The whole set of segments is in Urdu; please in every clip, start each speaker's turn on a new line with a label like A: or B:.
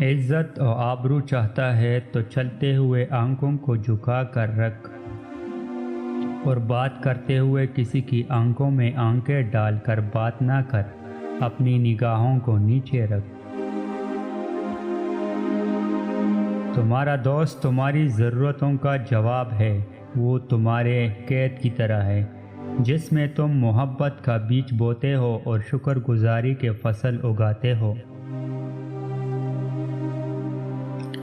A: عزت اور آبرو چاہتا ہے تو چلتے ہوئے آنکھوں کو جھکا کر رکھ، اور بات کرتے ہوئے کسی کی آنکھوں میں آنکھیں ڈال کر بات نہ کر، اپنی نگاہوں کو نیچے رکھ۔ تمہارا دوست تمہاری ضرورتوں کا جواب ہے، وہ تمہارے قید کی طرح ہے جس میں تم محبت کا بیج بوتے ہو اور شکر گزاری کے فصل اگاتے ہو۔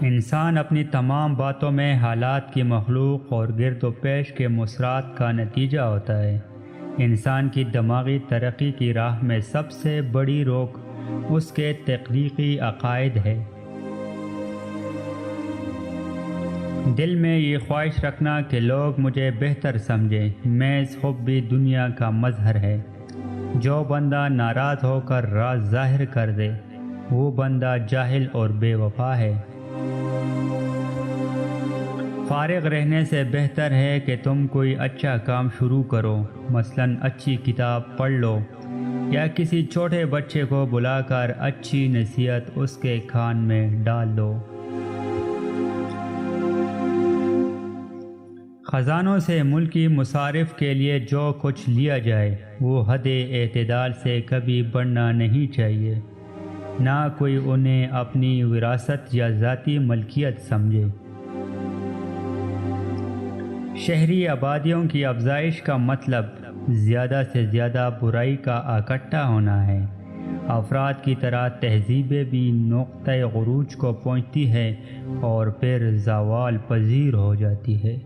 A: انسان اپنی تمام باتوں میں حالات کی مخلوق اور گرد و پیش کے مصرات کا نتیجہ ہوتا ہے۔ انسان کی دماغی ترقی کی راہ میں سب سے بڑی روک اس کے تخلیقی عقائد ہے۔ دل میں یہ خواہش رکھنا کہ لوگ مجھے بہتر سمجھیں، محض حب بھی دنیا کا مظہر ہے۔ جو بندہ ناراض ہو کر راز ظاہر کر دے، وہ بندہ جاہل اور بے وفا ہے۔ فارغ رہنے سے بہتر ہے کہ تم کوئی اچھا کام شروع کرو، مثلاً اچھی کتاب پڑھ لو یا کسی چھوٹے بچے کو بلا کر اچھی نصیحت اس کے کان میں ڈال دو۔ خزانوں سے ملکی مصارف کے لیے جو کچھ لیا جائے وہ حد اعتدال سے کبھی بڑھنا نہیں چاہیے، نہ کوئی انہیں اپنی وراثت یا ذاتی ملکیت سمجھے۔ شہری آبادیوں کی افزائش کا مطلب زیادہ سے زیادہ برائی کا اکٹھا ہونا ہے۔ افراد کی طرح تہذیبیں بھی نقطۂ عروج کو پہنچتی ہے اور پھر زوال پذیر ہو جاتی ہے۔